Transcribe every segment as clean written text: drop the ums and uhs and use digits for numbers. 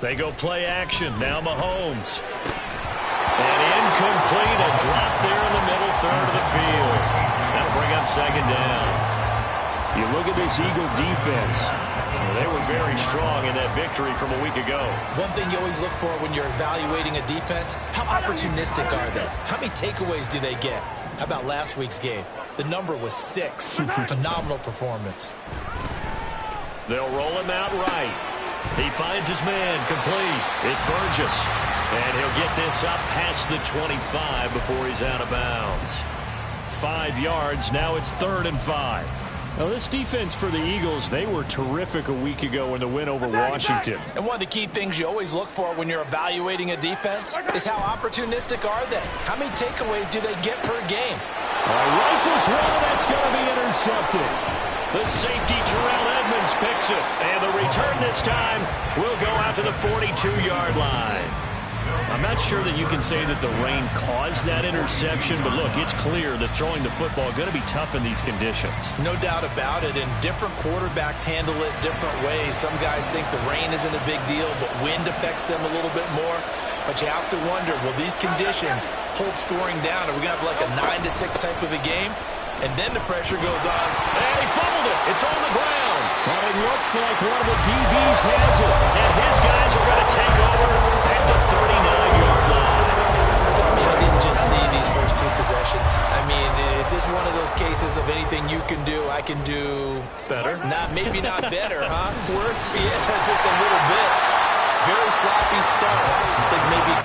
They go play action. Now Mahomes. And incomplete. A drop there in the middle third of the field. That'll bring up second down. You look at this Eagle defense. They were very strong in that victory from a week ago. One thing you always look for when you're evaluating a defense, how opportunistic are they? How many takeaways do they get? How about last week's game? The number was 6. Phenomenal performance. They'll roll him out right. He finds his man complete. It's Burgess. And he'll get this up past the 25 before he's out of bounds. 5 yards. Now it's 3rd and 5. Now, this defense for the Eagles, they were terrific a week ago in the win over Washington. And one of the key things you always look for when you're evaluating a defense is how opportunistic are they? How many takeaways do they get per game? Rifles one, that's going to be intercepted. The safety, Terrell Edmonds, picks it. And the return this time will go out to the 42-yard line. I'm not sure that you can say that the rain caused that interception, but look, it's clear that throwing the football is going to be tough in these conditions. No doubt about it, and different quarterbacks handle it different ways. Some guys think the rain isn't a big deal, but wind affects them a little bit more. But you have to wonder, will these conditions hold scoring down? Are we going to have like a 9-6 type of a game? And then the pressure goes on. And he fumbled it. It's on the ground. But it looks like one of the DBs has it. And his guys are going to take over at the 39-yard line. Tell me I didn't just see these first 2 possessions. I mean, is this one of those cases of anything you can do, I can do better? Maybe not better, huh? Worse? Yeah, just a little bit. Very sloppy start. I think maybe...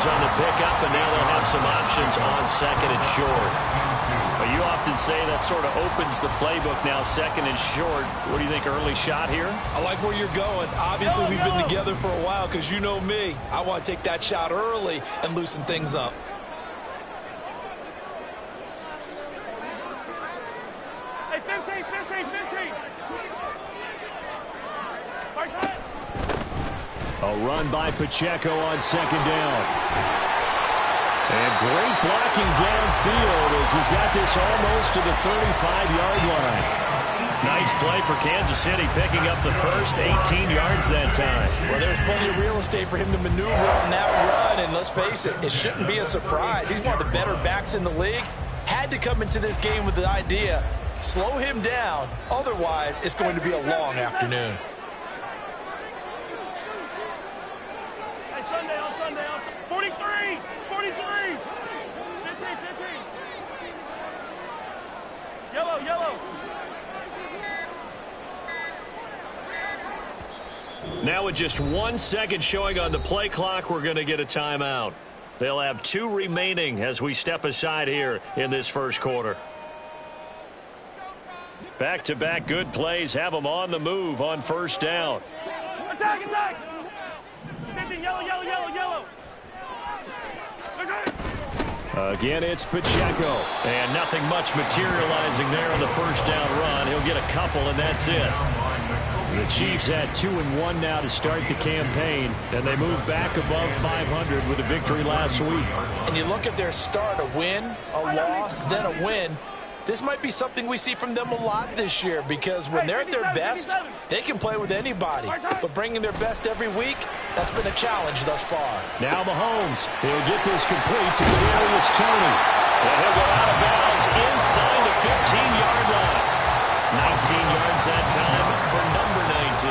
On the pickup, and now they'll have some options on 2nd and short. But you often say that sort of opens the playbook now, 2nd and short. What do you think, early shot here? I like where you're going. Obviously, we've been together for a while because you know me. I want to take that shot early and loosen things up. Hey, 15. First hit. A run by Pacheco on 2nd down. And great blocking downfield as he's got this almost to the 35-yard line. Nice play for Kansas City, picking up the first 18 yards that time. Well, there's plenty of real estate for him to maneuver on that run, and let's face it, it shouldn't be a surprise. He's one of the better backs in the league. Had to come into this game with the idea, slow him down, otherwise it's going to be a long afternoon. On Sunday. 43. 15. Yellow. Now with just 1 second showing on the play clock, we're going to get a timeout. They'll have 2 remaining as we step aside here in this first quarter. Back-to-back good plays have them on the move on 1st down. Attack. 50, yellow. Again, it's Pacheco. And nothing much materializing there on the 1st down run. He'll get a couple, and that's it. The Chiefs had 2-1 now to start the campaign, and they move back above 500 with a victory last week. And you look at their start, a win, a loss, then a win. This might be something we see from them a lot this year because when they're at their best, they can play with anybody. But bringing their best every week, that's been a challenge thus far. Now Mahomes, he'll get this complete to Kadarius Toney. And he'll go out of bounds inside the 15-yard line. 19 yards that time for number 19.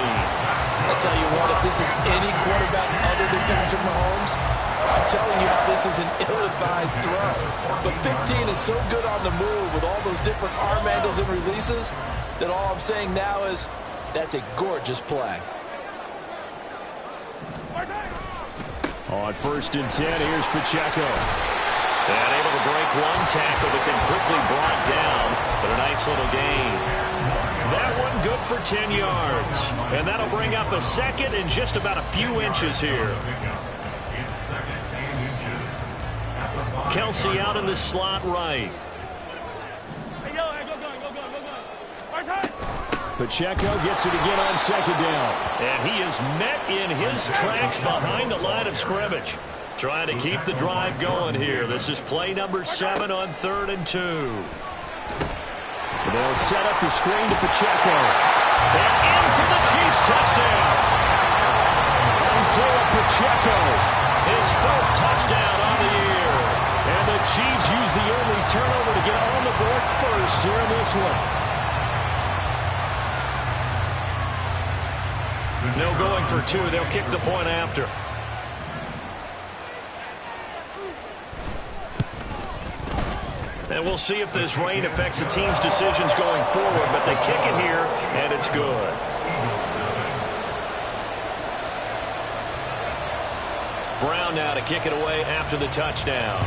I'll tell you what, if this is any quarterback other than Patrick Mahomes, I'm telling you how this is an ill-advised throw. But 15 is so good on the move with all those different arm angles and releases that all I'm saying now is that's a gorgeous play. On 1st and 10, here's Pacheco. And able to break one tackle, but then quickly brought down. But a nice little gain. That one good for 10 yards. And that'll bring up a 2nd and just about a few inches here. Kelsey out in the slot right. Hey, go. First hit. Pacheco gets it again on second down. And he is met in his tracks behind the line of scrimmage. Trying to keep the drive going here. This is play number 7 on 3rd and 2. They'll set up the screen to Pacheco. And in for the Chiefs touchdown. Isaiah Pacheco. His 4th touchdown on the year. And the Chiefs use the only turnover to get on the board first here in this one. No going for 2. They'll kick the point after. And we'll see if this rain affects the team's decisions going forward, but they kick it here, and it's good. Brown now to kick it away after the touchdown.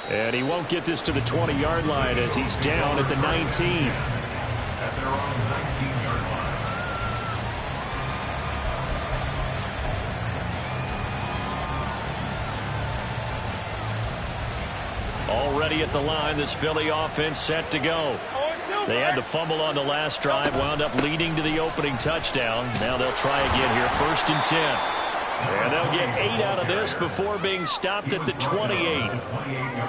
And he won't get this to the 20-yard line as he's down at the 19. At their own 19-yard line. Already at the line, this Philly offense set to go. They had the fumble on the last drive, wound up leading to the opening touchdown. Now they'll try again here, 1st and 10. And they'll get 8 out of this before being stopped at the 28.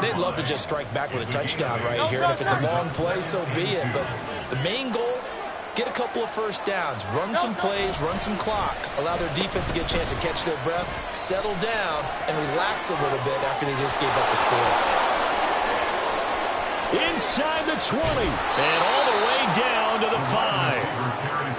They'd love to just strike back with a touchdown right here. And if it's a long play, so be it. But the main goal, get a couple of first downs, run some plays, run some clock, allow their defense to get a chance to catch their breath, settle down, and relax a little bit after they just gave up the score. Inside the 20. And all the way down to the 5.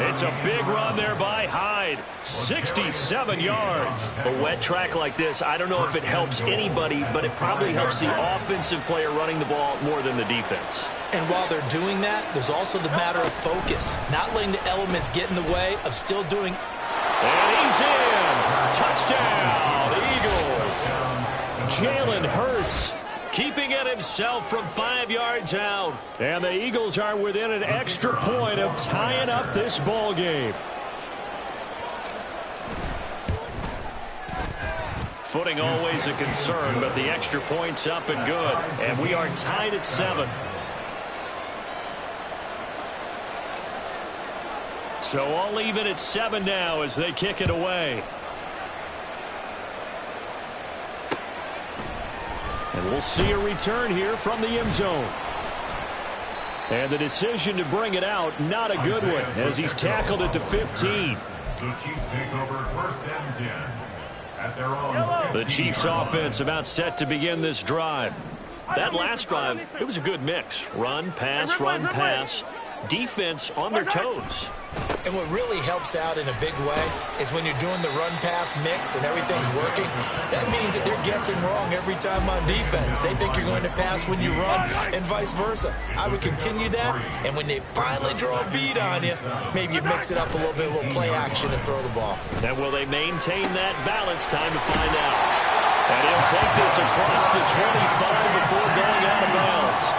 It's a big run there by Hyde. 67 yards. A wet track like this, I don't know if it helps anybody, but it probably helps the offensive player running the ball more than the defense. And while they're doing that, there's also the matter of focus. Not letting the elements get in the way of still doing. And he's in. Touchdown, Eagles. Jalen Hurts keeping it himself from 5 yards out. And the Eagles are within an extra point of tying up this ball game. Footing always a concern, but the extra point's up and good. And we are tied at 7. So all even at 7 now as they kick it away. And we'll see a return here from the end zone. And the decision to bring it out, not a good one, as he's tackled at the 15. The Chiefs take over 1st and 10. At their own. The Chiefs offense about set to begin this drive. That last drive, it was a good mix. Run, pass, run, pass. Defense on their toes. And what really helps out in a big way is when you're doing the run-pass mix and everything's working, that means that they're guessing wrong every time on defense. They think you're going to pass when you run and vice versa. I would continue that, and when they finally draw a beat on you, maybe you mix it up a little play action and throw the ball. And will they maintain that balance? Time to find out. And he'll take this across the 25 before going out of bounds.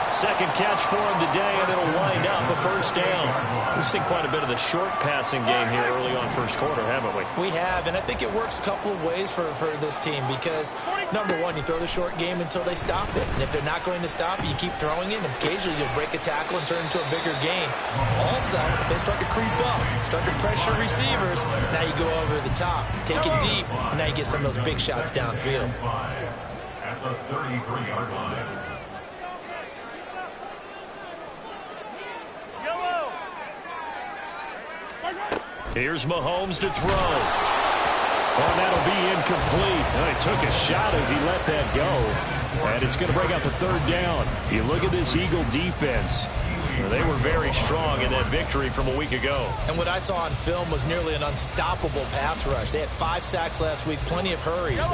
Second catch for him today, and it'll wind up a 1st down. We've seen quite a bit of the short passing game here early on 1st quarter, haven't we? We have, and I think it works a couple of ways for this team because, number one, you throw the short game until they stop it. And if they're not going to stop it, you keep throwing it, and occasionally you'll break a tackle and turn it into a bigger game. Also, if they start to creep up, start to pressure receivers, now you go over the top, take it deep, and now you get some of those big shots downfield. At the 33-yard line. Here's Mahomes to throw. And that'll be incomplete. Well, he took a shot as he let that go. And it's going to bring up a 3rd down. You look at this Eagle defense. They were very strong in that victory from a week ago. And what I saw on film was nearly an unstoppable pass rush. They had 5 sacks last week, plenty of hurries.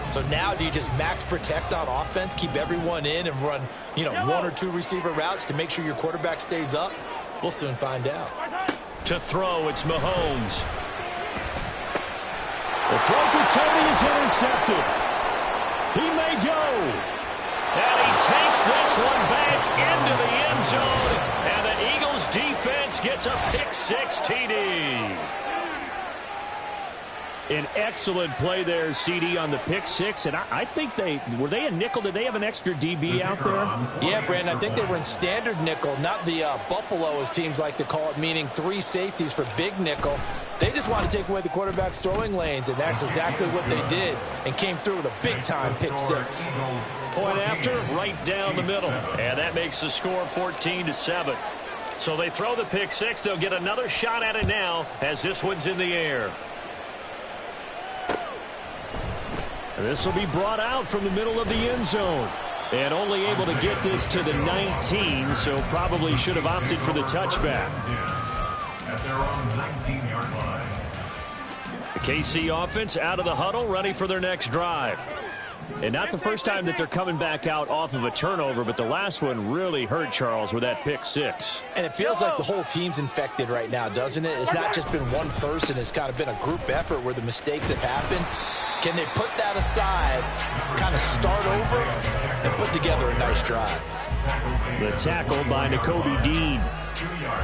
So now do you just max protect on offense, keep everyone in, and run, 1 or 2 receiver routes to make sure your quarterback stays up? We'll soon find out. To throw, it's Mahomes. The throw for Tony is intercepted. He may go. And he takes this one back into the end zone. And the Eagles defense gets a pick 6 TD. An excellent play there, CD, on the pick six. And I think were they a nickel? Did they have an extra DB out there? Yeah, Brandon, I think they were in standard nickel, not the Buffalo, as teams like to call it, meaning 3 safeties for big nickel. They just want to take away the quarterback's throwing lanes, and that's exactly what they did, and came through with a big-time pick six. Point after, right down the middle. And that makes the score 14-7. So they throw the pick six. They'll get another shot at it now as this one's in the air. This will be brought out from the middle of the end zone. And only able to get this to the 19, so probably should have opted for the touchback. At their own 19-yard line. The KC offense out of the huddle, ready for their next drive. And not the first time that they're coming back out off of a turnover, but the last one really hurt Charles with that pick six. And it feels like the whole team's infected right now, doesn't it? It's not just been one person. It's kind of been a group effort where the mistakes have happened. Can they put that aside, kind of start over, and put together a nice drive? The tackle by Nakobe Dean.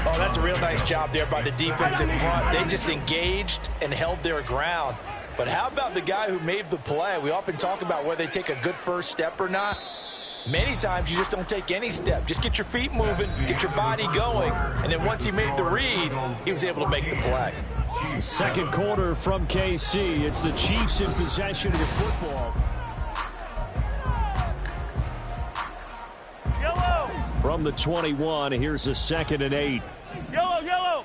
Oh, that's a real nice job there by the defense in front. They just engaged and held their ground. But how about the guy who made the play? We often talk about whether they take a good first step or not. Many times you just don't take any step. Just get your feet moving, get your body going. And then once he made the read, he was able to make the play. Second quarter from KC. It's the Chiefs in possession of the football. Yellow. From the 21, here's a 2nd and 8. Yellow, yellow.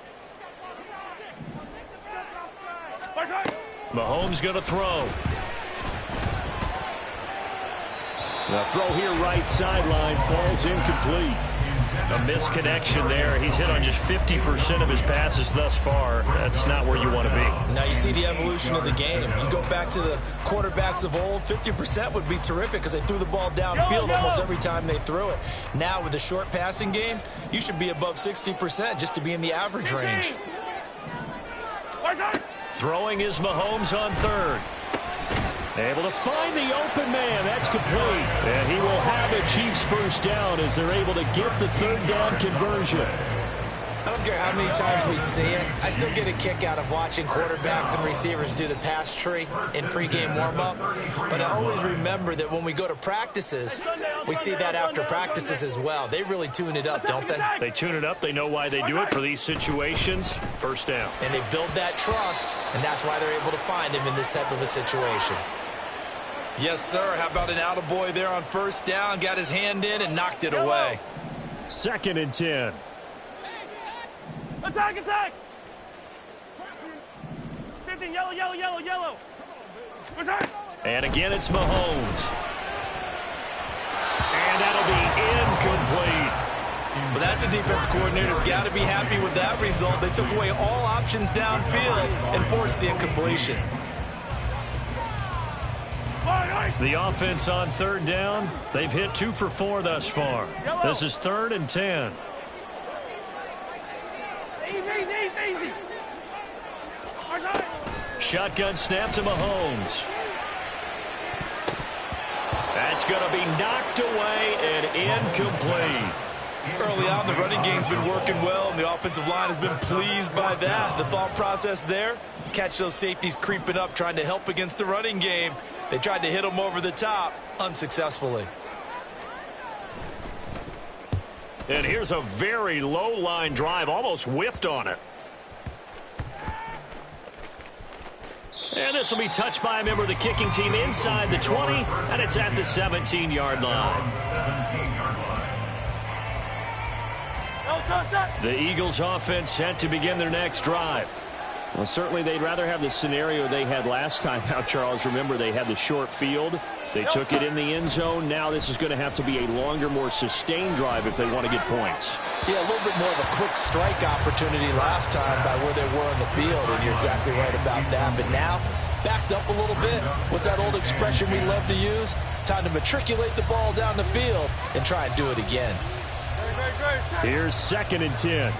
Mahomes going to throw. The throw here right sideline falls incomplete. A misconnection there. He's hit on just 50% of his passes thus far. That's not where you want to be. Now you see the evolution of the game. You go back to the quarterbacks of old, 50% would be terrific because they threw the ball downfield almost every time they threw it. Now with the short passing game, you should be above 60% just to be in the average range. Throwing is Mahomes on third. Able to find the open man. That's complete. And he will have a Chiefs first down as they're able to get the 3rd down conversion. I don't care how many times we see it. I still get a kick out of watching quarterbacks and receivers do the pass tree in pregame warm-up. But I always remember that when we go to practices, we see that after practices as well. They really tune it up, don't they? They tune it up. They know why they do it for these situations. First down. And they build that trust, and that's why they're able to find him in this type of a situation. Yes, sir. How about an attaboy there on first down? Got his hand in and knocked it away. 2nd and 10. Attack, attack. 15, yellow, yellow, yellow, yellow. And again, it's Mahomes. And that'll be incomplete. Well, that's a defense coordinator's got to be happy with that result. They took away all options downfield and forced the incompletion. The offense on 3rd down. They've hit 2 for 4 thus far. This is 3rd and 10. Easy. Shotgun snap to Mahomes. That's going to be knocked away and incomplete. Early on, the running game's been working well, and the offensive line has been pleased by that. The thought process there, catch those safeties creeping up, trying to help against the running game. They tried to hit them over the top, unsuccessfully. And here's a very low-line drive, almost whiffed on it. And this will be touched by a member of the kicking team inside the 20, and it's at the 17-yard line. The Eagles offense set to begin their next drive. Well, certainly they'd rather have the scenario they had last time out, Charles. Remember, they had the short field. They took it in the end zone. Now this is going to have to be a longer, more sustained drive if they want to get points. Yeah, a little bit more of a quick strike opportunity last time by where they were on the field, and you're exactly right about that. But now, backed up a little bit. What's that old expression we love to use? Time to matriculate the ball down the field and try and do it again. Here's 2nd and 10.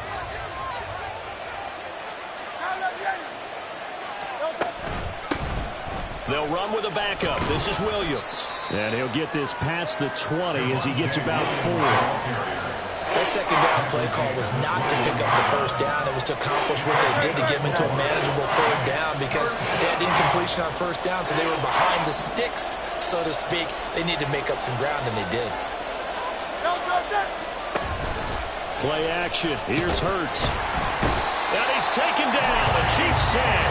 They'll run with a backup. This is Williams. And he'll get this past the 20 as he gets about 4. That second down play call was not to pick up the first down. It was to accomplish what they did to get them into a manageable third down because they had incompletion on first down, so they were behind the sticks, so to speak. They needed to make up some ground, and they did. Play action. Here's Hurts. And he's taken down. A Chiefs sack.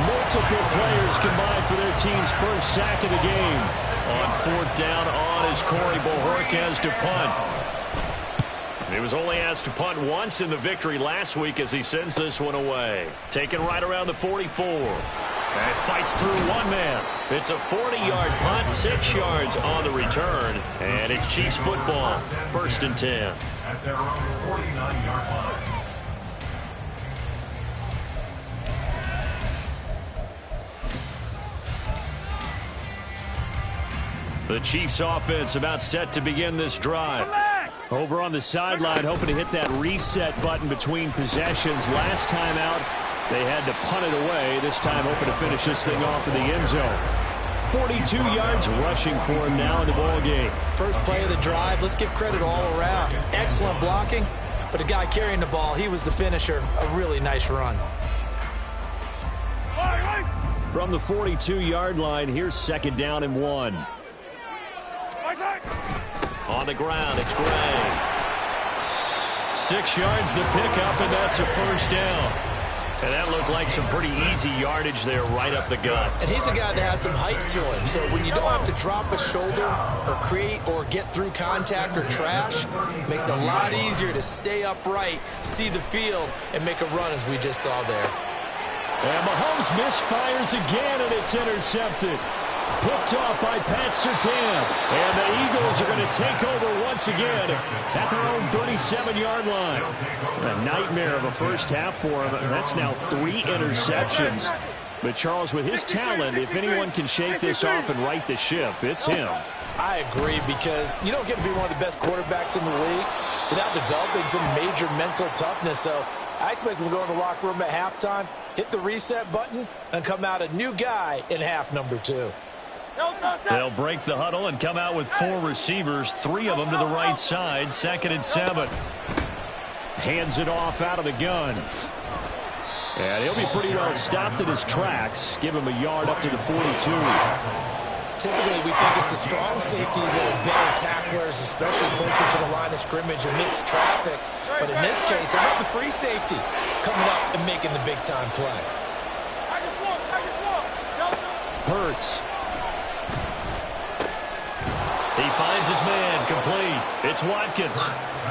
Multiple players combined for their team's first sack of the game. On fourth down on is Corey Bojorquez to punt. He was only asked to punt once in the victory last week as he sends this one away. Taken right around the 44. And fights through one man. It's a 40-yard punt, 6 yards on the return. And it's Chiefs football, 1st and 10. At their own 49-yard line. The Chiefs offense about set to begin this drive. Over on the sideline, hoping to hit that reset button between possessions. Last time out, they had to punt it away. This time hoping to finish this thing off in the end zone. 42 yards rushing for him now in the ball game. First play of the drive, let's give credit all around. Excellent blocking, but the guy carrying the ball, he was the finisher. A really nice run. From the 42-yard line, here's 2nd down and 1. On the ground, it's Gray. 6 yards the pickup, and that's a first down. And that looked like some pretty easy yardage there right up the gut. And he's a guy that has some height to him, so when you don't have to drop a shoulder or create or get through contact or trash, it makes it a lot easier to stay upright, see the field, and make a run as we just saw there. And Mahomes misfires again, and it's intercepted. Picked off by Pat Surtain. And the Eagles are going to take over once again at their own 37-yard line. A nightmare of a first half for him. That's now 3 interceptions. But Charles, with his talent, if anyone can shake this off and right the ship, it's him. I agree, because you don't get to be one of the best quarterbacks in the league without developing some major mental toughness. So I expect him to go in the locker room at halftime, hit the reset button, and come out a new guy in half number 2. They'll break the huddle and come out with 4 receivers, 3 of them to the right side. 2nd and 7. Hands it off out of the gun. And he'll be pretty well stopped in his tracks. Give him a yard up to the 42. Typically, we think it's the strong safeties that are better tacklers, especially closer to the line of scrimmage amidst traffic. But in this case, how about the free safety coming up and making the big-time play? Hurts. He finds his man, complete. It's Watkins.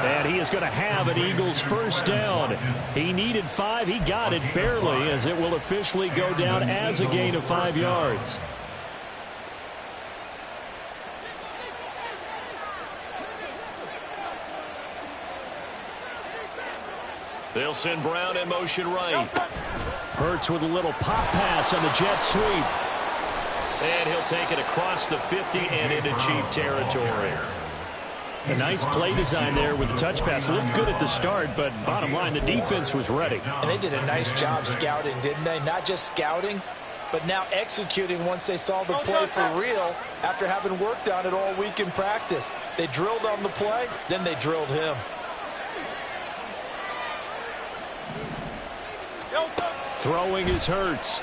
And he is going to have an Eagles first down. He needed 5. He got it barely, as it will officially go down as a gain of 5 yards. They'll send Brown in motion right. Hurts with a little pop pass on the jet sweep. And he'll take it across the 50 and into Chief territory. A nice play design there with the touch pass. Looked good at the start, but bottom line, the defense was ready. And they did a nice job scouting, didn't they? Not just scouting, but now executing once they saw the play for real after having worked on it all week in practice. They drilled on the play, then they drilled him. Throwing is Hurts.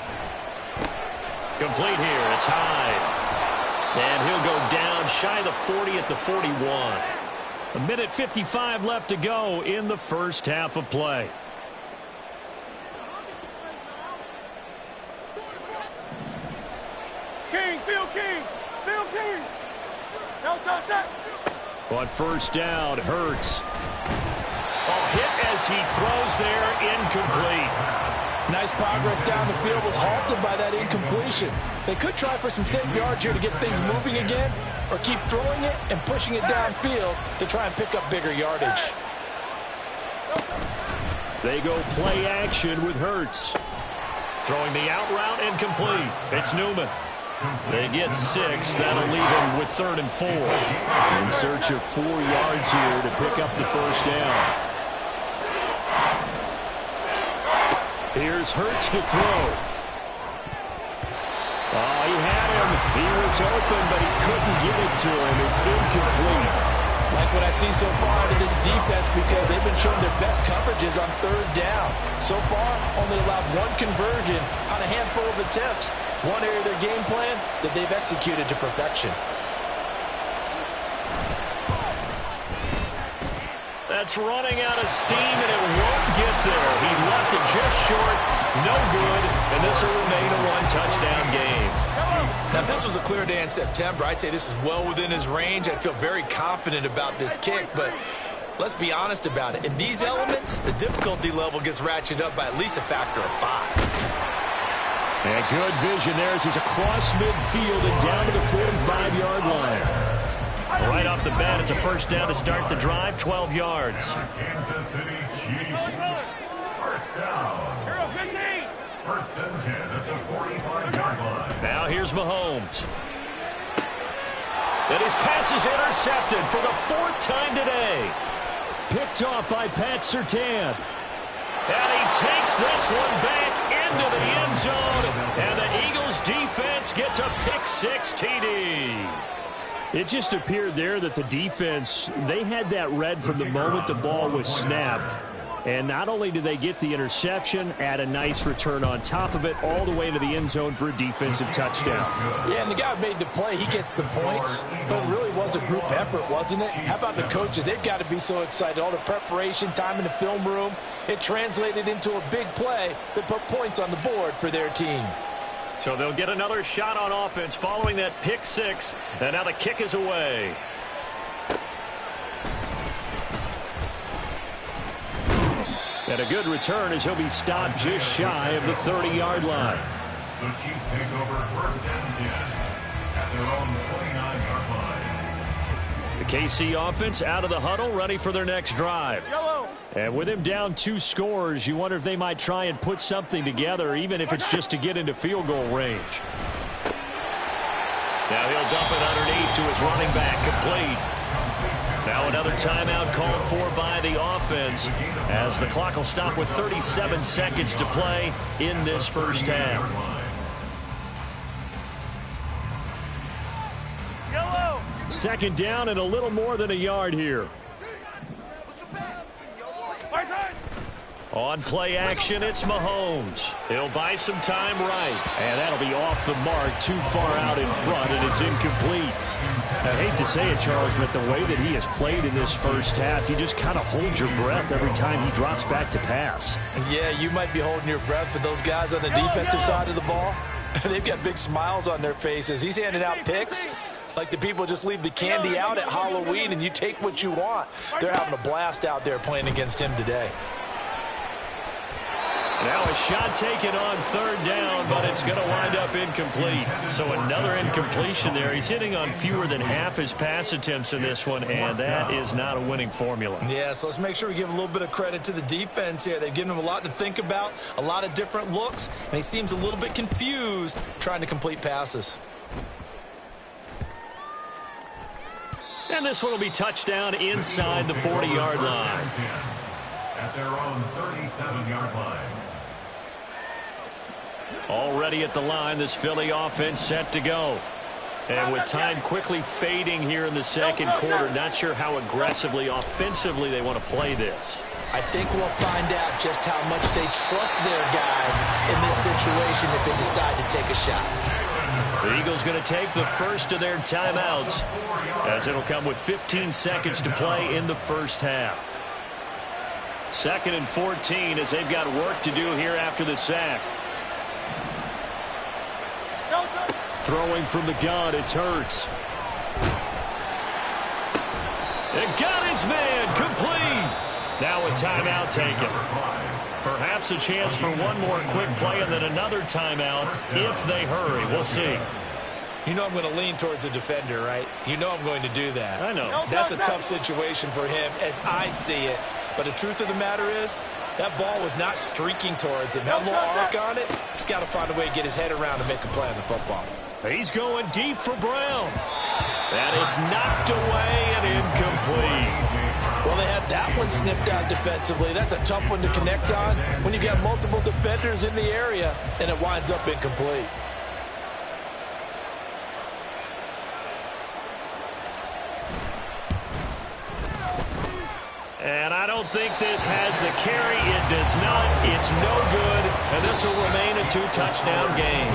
Complete here. It's Hyde. And he'll go down shy of the 40 at the 41. 1:55 left to go in the first half of play. King, Phil King, Phil King. On first down, Hurts. Oh, hit as he throws there, incomplete. Nice progress down the field, was halted by that incompletion. They could try for some safe yards here to get things moving again, or keep throwing it and pushing it downfield to try and pick up bigger yardage. They go play action with Hurts. Throwing the out route, incomplete. It's Newman. They get 6. That'll leave them with 3rd and 4. In search of 4 yards here to pick up the first down. Here's Hurts to throw. Oh, he had him. He was open, but he couldn't get it to him. It's incomplete. Like what I see so far out of this defense. defense because they've been showing their best coverages on third down. So far, only allowed one conversion on a handful of attempts. One area of their game plan that they've executed to perfection. That's running out of steam, and it won't get there. He left it just short, no good, and this will remain a one-touchdown game. Now, if this was a clear day in September, I'd say this is well within his range. I'd feel very confident about this kick, but let's be honest about it. In these elements, the difficulty level gets ratcheted up by at least a factor of 5. And good vision there as he's across midfield and down to the 45-yard line. Right off the bat, it's a first down to start the drive, 12 yards. Kansas City Chiefs. First down. 15. First and 10 at the 45-yard line. Now here's Mahomes. And his pass is intercepted for the 4th time today. Picked off by Pat Surtain. And he takes this one back into the end zone. And the Eagles defense gets a pick-6 TD. It just appeared there that the defense, they had that read from the moment the ball was snapped. And not only did they get the interception, add a nice return on top of it, all the way to the end zone for a defensive touchdown. Yeah, and the guy who made the play, he gets the points. But it really was a group effort, wasn't it? How about the coaches? They've got to be so excited. All the preparation, time in the film room, it translated into a big play that put points on the board for their team. So they'll get another shot on offense following that pick-6. And now the kick is away. And a good return as he'll be stopped just shy of the 30-yard line. The Chiefs take over first and 10 at their own 29-yard line. The KC offense out of the huddle, ready for their next drive. And with him down 2 scores, you wonder if they might try and put something together, even if it's just to get into field goal range. Now he'll dump it underneath to his running back, complete. Now another timeout called for by the offense as the clock will stop with 37 seconds to play in this first half. Second down and a little more than a yard here. On play action, it's Mahomes. He'll buy some time right. And that'll be off the mark, too far out in front, and it's incomplete. I hate to say it, Charles, but the way that he has played in this first half, you just kind of hold your breath every time he drops back to pass. Yeah, you might be holding your breath, but those guys on the defensive side of the ball, they've got big smiles on their faces. He's handing out picks like the people just leave the candy out at Halloween and you take what you want. They're having a blast out there playing against him today. Now a shot taken on third down, but it's going to wind up incomplete. So another incompletion there. He's hitting on fewer than half his pass attempts in this one, and that is not a winning formula. Yeah, so let's make sure we give a little bit of credit to the defense here. They've given him a lot to think about, a lot of different looks, and he seems a little bit confused trying to complete passes. And this one will be touchdown inside the 40-yard line. At their own 37-yard line. Already at the line, this Philly offense set to go. And with time quickly fading here in the second quarter, not sure how aggressively, offensively they want to play this. I think we'll find out just how much they trust their guys in this situation if they decide to take a shot. The Eagles going to take the first of their timeouts as it'll come with 15 seconds to play in the first half. 2nd and 14 as they've got work to do here after the sack. Throwing from the gun, it's Hurts. And got his man complete. Now a timeout taken. Perhaps a chance for one more quick play and then another timeout if they hurry. We'll see. You know I'm going to lean towards the defender, right? You know I'm going to do that. I know. That's a tough situation for him as I see it. But the truth of the matter is, that ball was not streaking towards him. That little arc on it, he's got to find a way to get his head around and make a play on the football. He's going deep for Brown. And it's knocked away and incomplete. Well, they had that one snipped out defensively. That's a tough one to connect on when you got multiple defenders in the area, and it winds up incomplete. And I don't think this has the carry. It does not. It's no good. And this will remain a 2-touchdown game.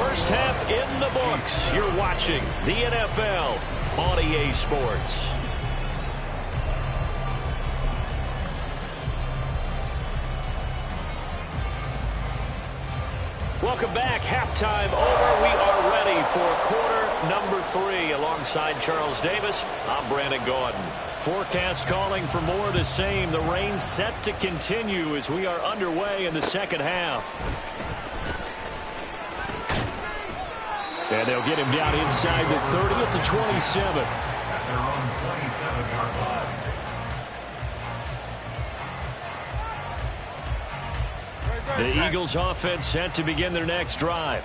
First half in the books. You're watching the NFL on EA Sports. Welcome back. Halftime over. We are ready for quarter number 3. Alongside Charles Davis, I'm Brandon Gordon. Forecast calling for more of the same. The rain set to continue as we are underway in the second half. And they'll get him down inside the 30 at the 27. At their own 27-yard line. The Eagles offense set to begin their next drive.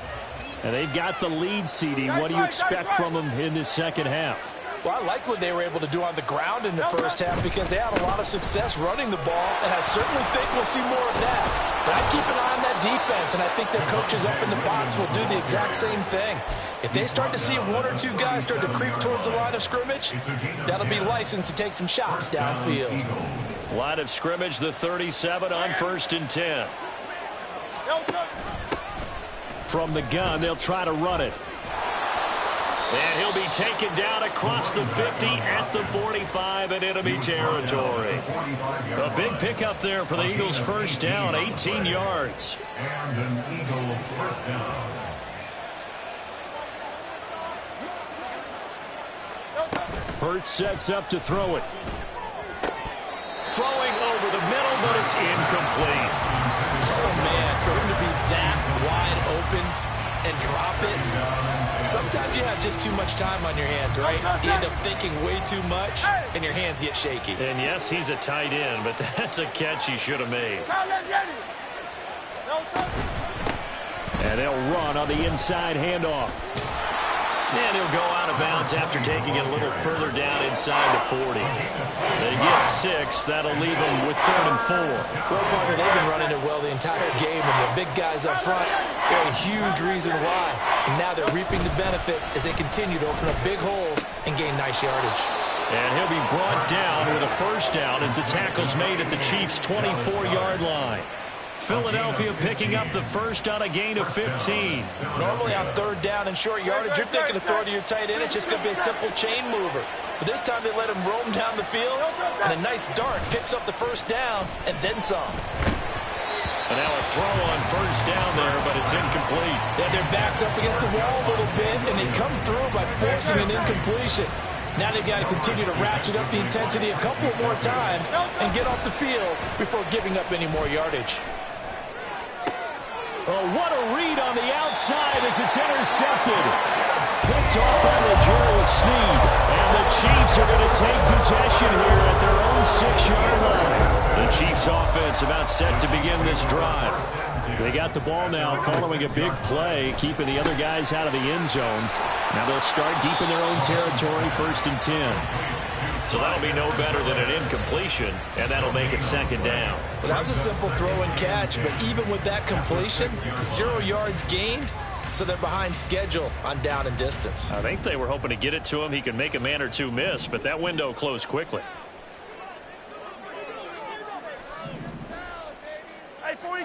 And they've got the lead seeding. What do you expect from them in this second half? Well, I like what they were able to do on the ground in the first half because they had a lot of success running the ball, and I certainly think we'll see more of that. But I keep an eye on that defense, and I think their coaches up in the box will do the exact same thing. If they start to see one or two guys start to creep towards the line of scrimmage, that'll be licensed to take some shots downfield. Line of scrimmage, the 37 on 1st and 10. From the gun, they'll try to run it. And he'll be taken down across the 50 at the 45 in enemy territory. A big pickup there for the Eagles' first down, 18 yards. And an Eagle first down. Hurts sets up to throw it. Throwing over the middle, but it's incomplete. Oh, man, for him to be that wide open and drop it. Sometimes you have just too much time on your hands, right? You end up thinking way too much, and your hands get shaky. And yes, he's a tight end, but that's a catch he should have made. And they'll run on the inside handoff. And he'll go out of bounds after taking it a little further down inside the 40. They get 6. That'll leave them with 3rd and 4. Well, partner, they've been running it well the entire game, and the big guys up front, they're a huge reason why. And now they're reaping the benefits as they continue to open up big holes and gain nice yardage. And he'll be brought down with a first down as the tackle's made at the Chiefs' 24-yard line. Philadelphia picking up the first on a gain of 15. Normally on 3rd down and short yardage, you're thinking of throwing to your tight end. It's just going to be a simple chain mover. But this time they let him roam down the field, and a nice dart picks up the first down and then some. And now a throw on first down there, but it's incomplete. Yeah, their back's up against the wall a little bit, and they come through by forcing an incompletion. Now they've got to continue to ratchet up the intensity a couple more times and get off the field before giving up any more yardage. Oh, what a read on the outside as it's intercepted. Picked off by L'Jarius Sneed. And the Chiefs are going to take possession here at their own 6-yard line. The Chiefs offense about set to begin this drive. They got the ball now following a big play, keeping the other guys out of the end zone. Now they'll start deep in their own territory, 1st and 10. So that'll be no better than an incompletion, and that'll make it 2nd down. Well, that was a simple throw and catch, but even with that completion, 0 yards gained, so they're behind schedule on down and distance. I think they were hoping to get it to him. He could make a man or two miss, but that window closed quickly. Hey, 43.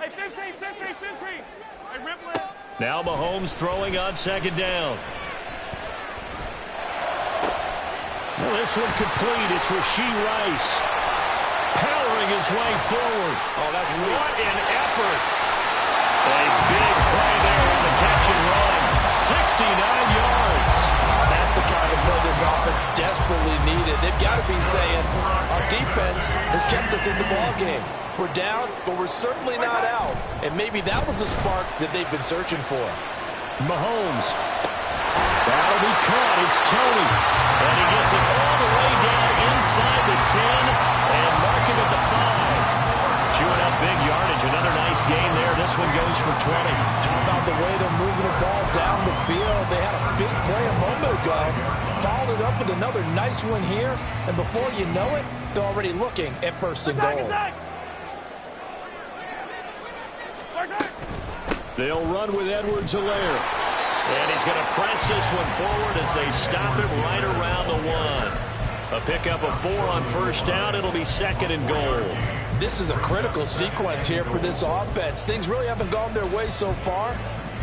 Hey, 15. Hey, Ripley. Now Mahomes throwing on 2nd down. Well, this one complete. It's Rashee Rice powering his way forward. Oh, that's sweet. What an effort. A big play there on the catch and run. 69 yards. That's the kind of play this offense desperately needed. They've got to be saying, our defense has kept us in the ballgame. We're down, but we're certainly not out. And maybe that was the spark that they've been searching for. Mahomes. That'll be caught. It's Tony. And he gets it all the way down inside the 10 and mark him at the 5. Chewing up big yardage. Another nice gain there. This one goes for 20. How about the way they're moving the ball down the field? They had a big play a moment ago. Followed it up with another nice one here. And before you know it, they're already looking at 1st and goal. They'll run with Edwards-Helaire. And he's going to press this one forward as they stop him right around the 1. A pickup of 4 on first down. It'll be 2nd and goal. This is a critical sequence here for this offense. Things really haven't gone their way so far.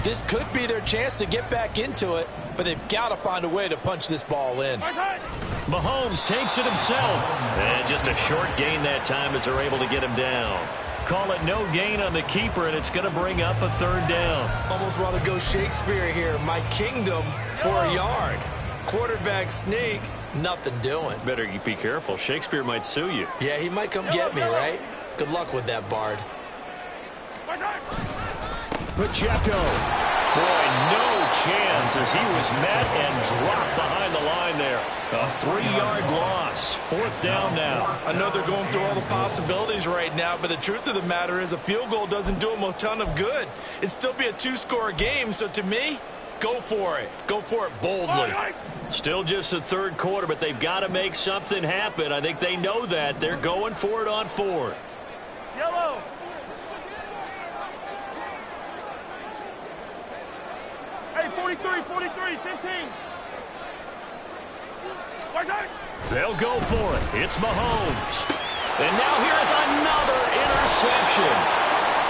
This could be their chance to get back into it, but they've got to find a way to punch this ball in. Mahomes takes it himself. And just a short gain that time as they're able to get him down. Call it no gain on the keeper, and it's going to bring up a 3rd down. Almost want to go Shakespeare here. My kingdom for a yard. Quarterback sneak, nothing doing. Better be careful. Shakespeare might sue you. Yeah, he might come get me, right? Good luck with that, Bard. Pacheco. Boy, no chance as he was met and dropped behind the line there. A 3-yard loss. 4th down now. I know they're going through all the possibilities right now, but the truth of the matter is a field goal doesn't do them a ton of good. It'd still be a 2-score game, so to me, go for it. Go for it boldly. Still just the 3rd quarter, but they've got to make something happen. I think they know that. They're going for it on 4th. Yellow. Hey, 43, 15. They'll go for it. It's Mahomes. And now here's another interception.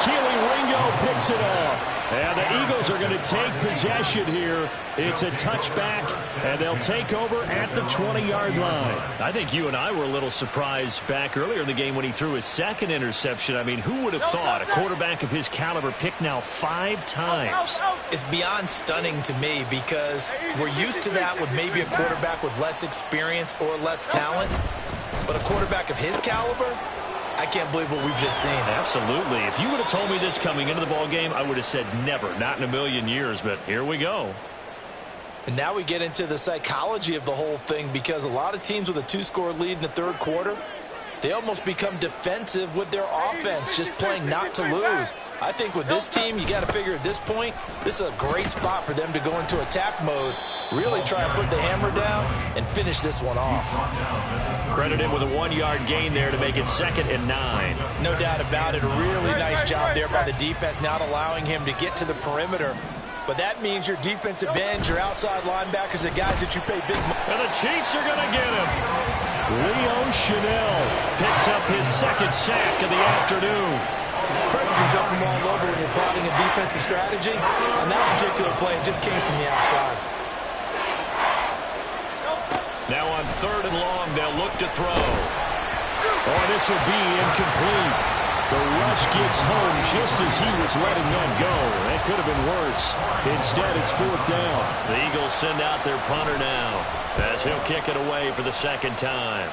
Keely Ringo picks it off. And the Eagles are going to take possession here. It's a touchback, and they'll take over at the 20-yard line. I think you and I were a little surprised back earlier in the game when he threw his 2nd interception. I mean, who would have thought a quarterback of his caliber picked now 5 times? It's beyond stunning to me because we're used to that with maybe a quarterback with less experience or less talent. But a quarterback of his caliber, I can't believe what we've just seen. Absolutely. If you would have told me this coming into the ball game, I would have said never, not in a million years, but here we go. And now we get into the psychology of the whole thing because a lot of teams with a 2-score lead in the 3rd quarter, they almost become defensive with their offense, just playing not to lose. I think with this team, you got to figure at this point, this is a great spot for them to go into attack mode, really try and put the hammer down and finish this one off. Credited with a 1-yard gain there to make it 2nd and 9. No doubt about it. A really nice job there by the defense, not allowing him to get to the perimeter. But that means your defensive ends, your outside linebackers, the guys that you pay big money. And the Chiefs are going to get him. Leo Chanel picks up his 2nd sack of the afternoon. First, you can jump from all over when you're plotting a defensive strategy. On that particular play, it just came from the outside. Now on 3rd and long, they'll look to throw. Oh, this will be incomplete. The rush gets home just as he was letting that go. That could have been worse. Instead, it's 4th down. The Eagles send out their punter now as he'll kick it away for the 2nd time.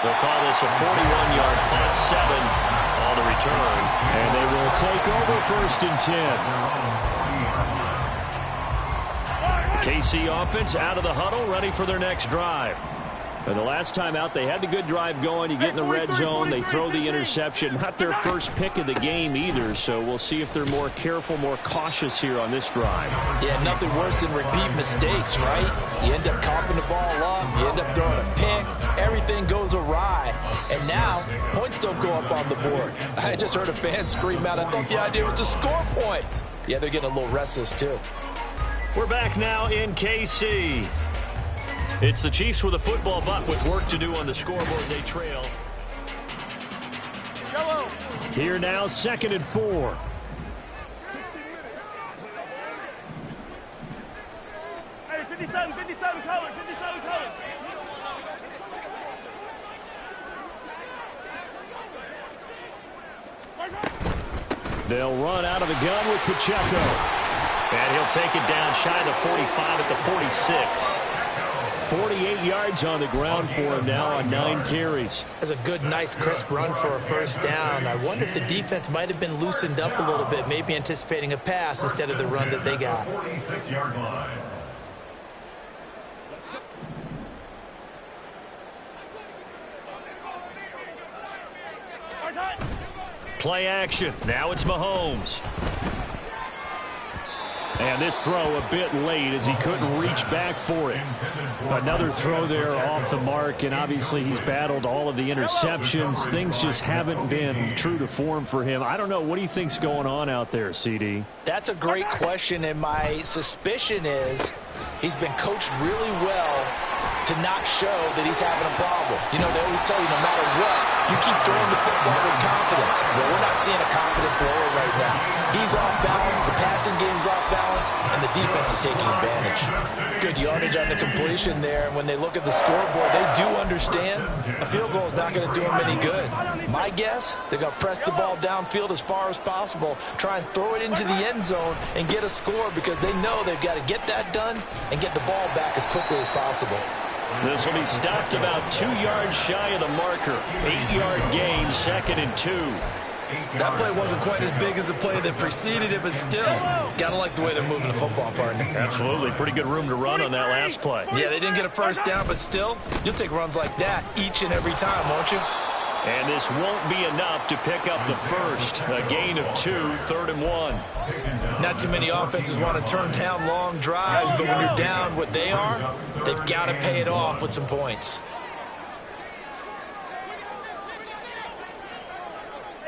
They'll call this a 41-yard punt, 7 on the return. And they will take over 1st and 10. KC offense out of the huddle, ready for their next drive. And the last time out, they had the good drive going. You get in the red zone, they throw the interception. Not their first pick of the game either, so we'll see if they're more careful, more cautious here on this drive. Yeah, nothing worse than repeat mistakes, right? You end up coughing the ball up, you end up throwing a pick, everything goes awry. And now, points don't go up on the board. I just heard a fan scream out, I think the idea was to score points. Yeah, they're getting a little restless too. We're back now in KC. It's the Chiefs with a football, but with work to do on the scoreboard. They trail. Yellow. Here now, 2nd and 4. Hey, 57 colors, 57 colors. They'll run out of the gun with Pacheco. And he'll take it down shy of the 45 at the 46. 48 yards on the ground for him now on 9 carries. That's a good, nice, crisp run for a 1st down. I wonder if the defense might have been loosened up a little bit, maybe anticipating a pass instead of the run that they got. 46-yard line. Play action. Now it's Mahomes. And this throw a bit late as he couldn't reach back for it. Another throw there off the mark, and obviously he's battled all of the interceptions. Things just haven't been true to form for him. I don't know. What do you think's going on out there, CD? That's a great question, and my suspicion is he's been coached really well to not show that he's having a problem. You know, they always tell you no matter what, you keep throwing the football with confidence. Well, we're not seeing a confident thrower right now. He's off balance, the passing game's off balance, and the defense is taking advantage. Good yardage on the completion there, and when they look at the scoreboard, they do understand a field goal is not going to do them any good. My guess, they're going to press the ball downfield as far as possible, try and throw it into the end zone and get a score because they know they've got to get that done and get the ball back as quickly as possible. This will be stopped about 2 yards shy of the marker. 8-yard gain, 2nd and 2. That play wasn't quite as big as the play that preceded it, but still, got to like the way they're moving the football, partner. Absolutely. Pretty good room to run on that last play. Yeah, they didn't get a first down, but still, you'll take runs like that each and every time, won't you? And this won't be enough to pick up the first. A gain of 2, 3rd and 1. Not too many offenses want to turn down long drives, but when you're down what they are, they've got to pay it off with some points.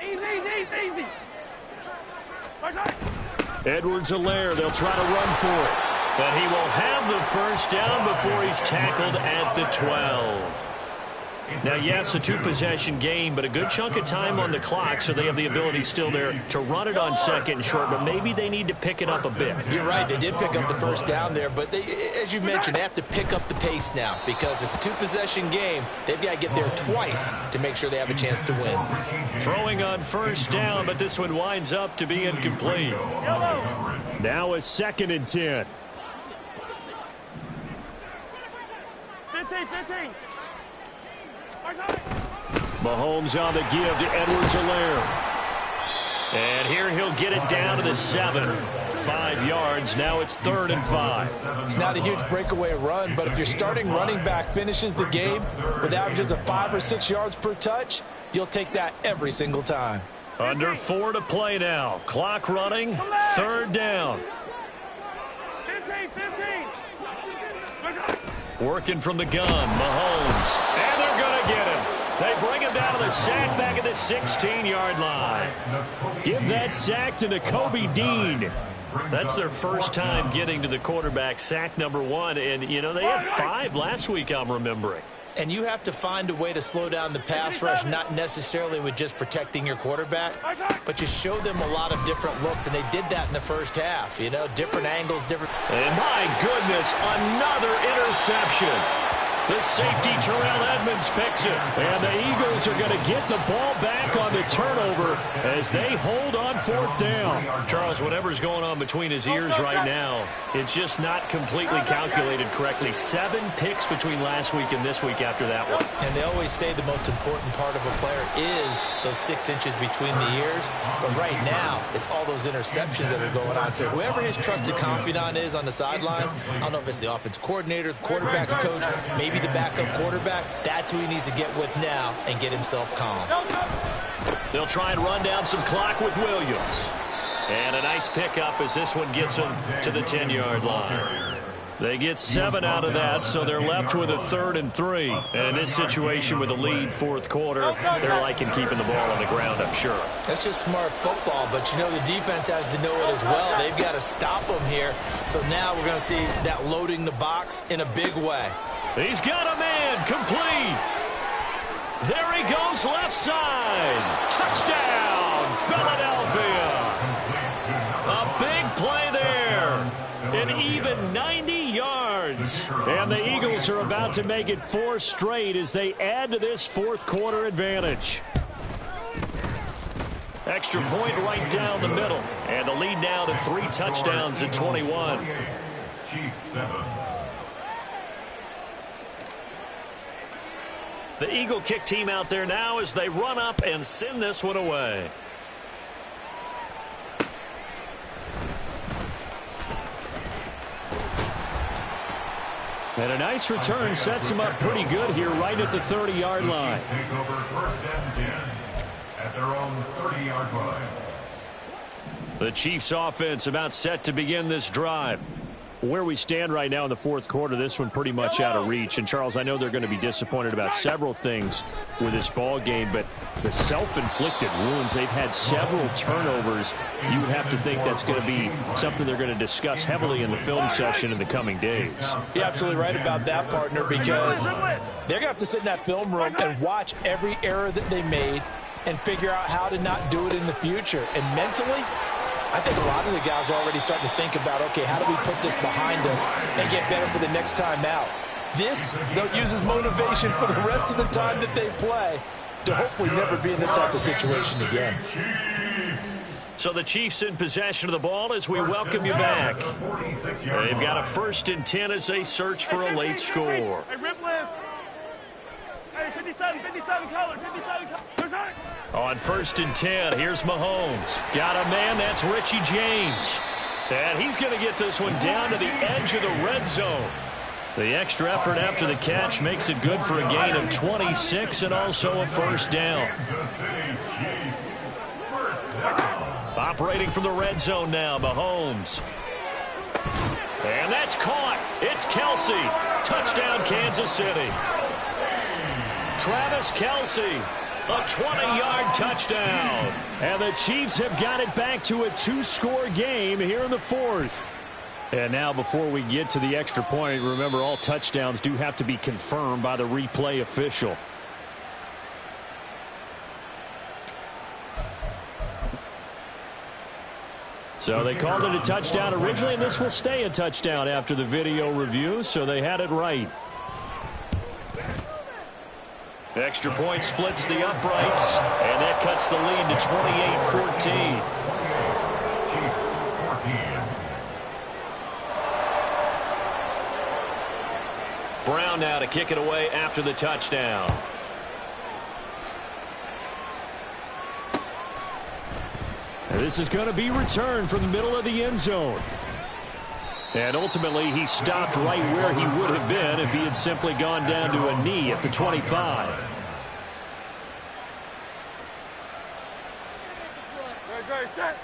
Easy. Edwards-Helaire, they'll try to run for it. But he will have the first down before he's tackled at the 12. Now, yes, a 2-possession game, but a good chunk of time on the clock, so they have the ability still there to run it on 2nd and short, but maybe they need to pick it up a bit. You're right. They did pick up the first down there, but they, as you mentioned, they have to pick up the pace now because it's a 2-possession game. They've got to get there twice to make sure they have a chance to win. Throwing on first down, but this one winds up to be incomplete. Now a 2nd and 10. 15. Mahomes on the give to Edwards-Helaire. And here he'll get it down to the 7. 5 yards. Now it's 3rd and 5. It's not a huge breakaway run, but if your starting running back finishes the game with averages of 5 or 6 yards per touch, you'll take that every single time. Under 4 to play now. Clock running. 3rd down. 15. Working from the gun. Mahomes. And they're going to get him. They bring him down to the sack back at the 16-yard line. Give that sack to Nakobe Dean. That's their first time getting to the quarterback, sack number 1. And, you know, they had 5 last week, I'm remembering. And you have to find a way to slow down the pass rush, not necessarily with just protecting your quarterback, but you show them a lot of different looks, and they did that in the first half. You know, different angles, different. And my goodness, another interception. The safety, Terrell Edmonds, picks it. And the Eagles are going to get the ball back on the turnover as they hold on 4th down. Charles, whatever's going on between his ears right now, it's just not completely calculated correctly. 7 picks between last week and this week after that one. And they always say the most important part of a player is those 6 inches between the ears. But right now, it's all those interceptions that are going on. So whoever his trusted confidant is on the sidelines, I don't know if it's the offense coordinator, the quarterback's coach, maybe the backup quarterback, that's who he needs to get with now and get himself calm. They'll try and run down some clock with Williams. And a nice pickup as this one gets them to the 10-yard line. They get 7 out of that, so they're left with a 3rd and 3. And in this situation with a lead 4th quarter, they're liking keeping the ball on the ground, I'm sure. That's just smart football, but you know the defense has to know it as well. They've got to stop them here. So now we're going to see that loading the box in a big way. He's got a man, complete. There he goes, left side. Touchdown, Philadelphia. A big play there. An even 90 yards. And the Eagles are about to make it 4 straight as they add to this 4th quarter advantage. Extra point right down the middle. And the lead now to 3 touchdowns at 21. Chiefs 7. The Eagle kick team out there now as they run up and send this one away. And a nice return sets him up pretty good here right at the 30-yard line. Take over 1st and 10 at their own 30-yard line. The Chiefs offense about set to begin this drive. Where we stand right now in the fourth quarter, this one pretty much out of reach. And, Charles, I know they're going to be disappointed about several things with this ball game, but the self-inflicted wounds, they've had several turnovers. You would have to think that's going to be something they're going to discuss heavily in the film session in the coming days. You're absolutely right about that, partner, because they're going to have to sit in that film room and watch every error that they made and figure out how to not do it in the future. And mentally, I think a lot of the guys are already starting to think about, okay, how do we put this behind us and get better for the next time out? This, they'll use as motivation for the rest of the time that they play to hopefully never be in this type of situation again. So the Chiefs in possession of the ball as we welcome you back. They've got a 1st and 10 as they search for a late score. Hey, rip list. Hey, 57 color, 57 color. On 1st and 10, here's Mahomes. Got a man, that's Richie James. And he's going to get this one down to the edge of the red zone. The extra effort after the catch makes it good for a gain of 26 and also a 1st down. Operating from the red zone now, Mahomes. And that's caught. It's Kelsey. Touchdown, Kansas City. Travis Kelsey. A 20-yard touchdown. And the Chiefs have got it back to a 2-score game here in the 4th. And now before we get to the extra point, remember all touchdowns do have to be confirmed by the replay official. So they called it a touchdown originally, and this will stay a touchdown after the video review, so they had it right. Extra point splits the uprights, and that cuts the lead to 28-14. Brown now to kick it away after the touchdown. And this is going to be returned from the middle of the end zone. And ultimately, he stopped right where he would have been if he had simply gone down to a knee at the 25.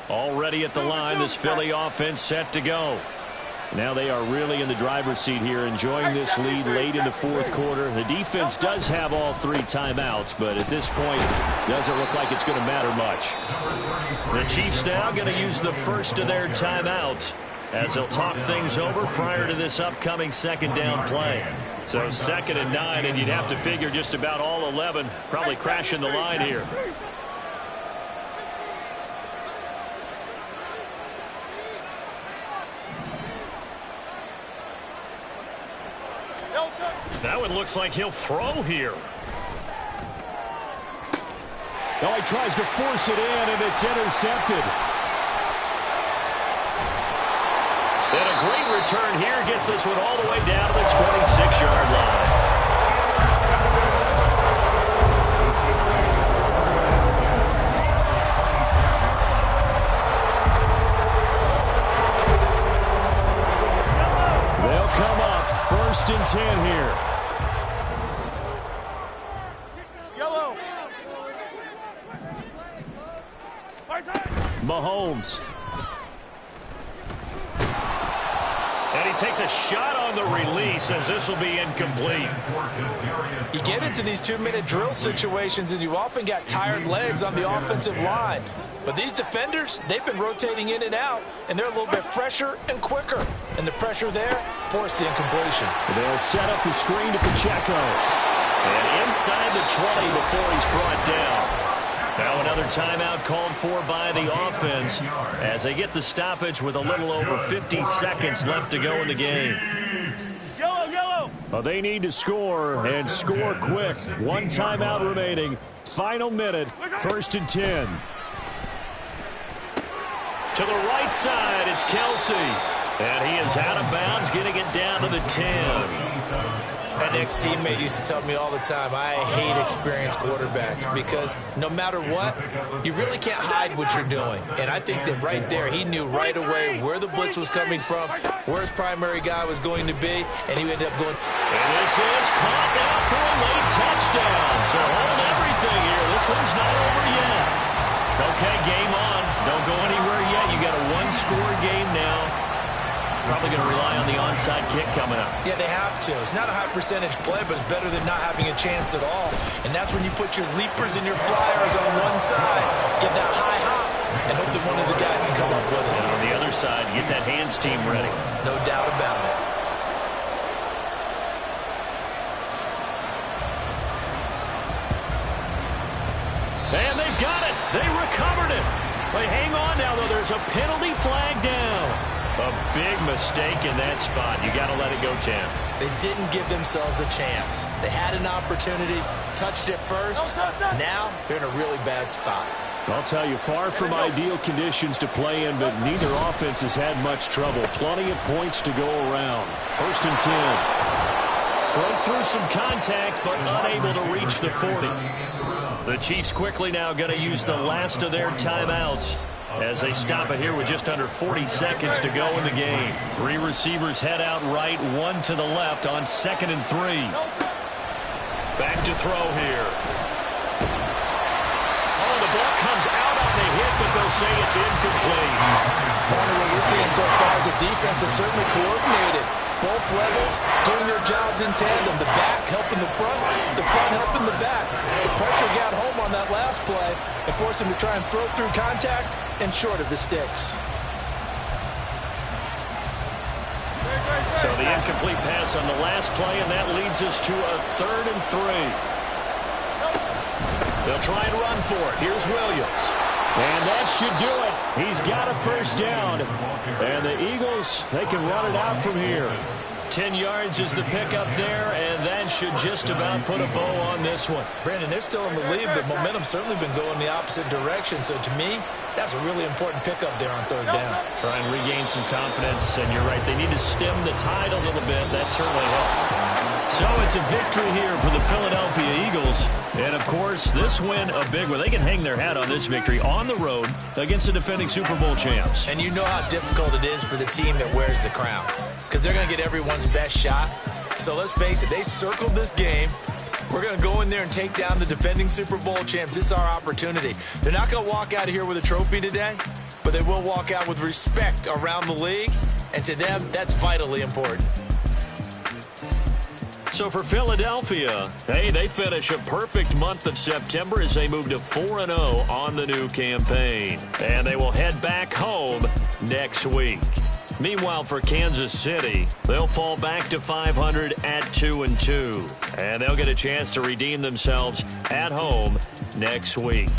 Already at the line, this Philly offense set to go. Now they are really in the driver's seat here, enjoying this lead late in the 4th quarter. The defense does have all 3 timeouts, but at this point, doesn't look like it's going to matter much. The Chiefs now going to use the first of their timeouts as they'll talk things over prior to this upcoming 2nd down play. So 2nd and 9, and you'd have to figure just about all 11 probably crashing the line here. That one looks like he'll throw here. Oh, he tries to force it in, and it's intercepted. And a great return here gets this one all the way down to the 26-yard line. They'll come up 1st and 10 here. Mahomes. And he takes a shot on the release as this will be incomplete. You get into these 2-minute drill situations and you often got tired legs on the offensive line. But these defenders, they've been rotating in and out, and they're a little bit fresher and quicker. And the pressure there forced the incompletion. They'll set up the screen to Pacheco. And inside the 20 before he's brought down. Now another timeout called for by the offense as they get the stoppage with a little over 50 seconds left to go in the game. Well, they need to score, and score quick. 1 timeout remaining. Final minute, 1st and 10. To the right side, it's Kelsey. And he is out of bounds, getting it down to the 10. An ex-teammate used to tell me all the time, I hate experienced quarterbacks because no matter what, you really can't hide what you're doing. And I think that right there, he knew right away where the blitz was coming from, where his primary guy was going to be, and he ended up going. And this is caught now for a late touchdown. So hold everything here. This one's not over yet. Okay, game on. Don't go anywhere yet. You got one-score game now. Probably going to rely on the onside kick coming up. Yeah, they have to. It's not a high-percentage play, but it's better than not having a chance at all. And that's when you put your leapers and your flyers on one side, get that high hop, and hope that one of the guys can come up with it. And on the other side, get that hands team ready. No doubt about it. And they've got it. They recovered it. They hang on now, though. There's a penalty flag down. A big mistake in that spot. You got to let it go 10. They didn't give themselves a chance. They had an opportunity, touched it first. Now they're in a really bad spot. I'll tell you, far from ideal conditions to play in, but neither offense has had much trouble. Plenty of points to go around. 1st and 10. Broke through some contact, but unable to reach the 40. The Chiefs quickly now going to use the last of their timeouts as they stop it here with just under 40 seconds to go in the game. 3 receivers head out right, 1 to the left on 2nd and 3. Back to throw here. Oh, the ball comes out on the hit, but they'll say it's incomplete. What we're seeing so far is the defense is certainly coordinated. Both levels doing their jobs in tandem. The back helping the front helping the back. The pressure got home on that last play and forced him to try and throw through contact and short of the sticks. So the incomplete pass on the last play, and that leads us to a 3rd and 3. They'll try and run for it. Here's Williams. And that should do it. He's got a first down. And the Eagles, they can run it out from here. 10 yards is the pickup there, and that should just about put a bow on this one. Brandon, they're still in the lead, but momentum's certainly been going the opposite direction. So to me, that's a really important pickup there on 3rd down. Try and regain some confidence, and you're right. They need to stem the tide a little bit. That certainly helped. So it's a victory here for the Philadelphia Eagles. And, of course, this win, a big one. They can hang their hat on this victory on the road against the defending Super Bowl champs. And you know how difficult it is for the team that wears the crown, because they're going to get everyone's best shot. So let's face it, they circled this game. We're going to go in there and take down the defending Super Bowl champs. This is our opportunity. They're not going to walk out of here with a trophy today, but they will walk out with respect around the league. And to them, that's vitally important. So for Philadelphia, hey, they finish a perfect month of September as they move to 4-0 on the new campaign. And they will head back home next week. Meanwhile, for Kansas City, they'll fall back to 500 at 2-2. And they'll get a chance to redeem themselves at home next week.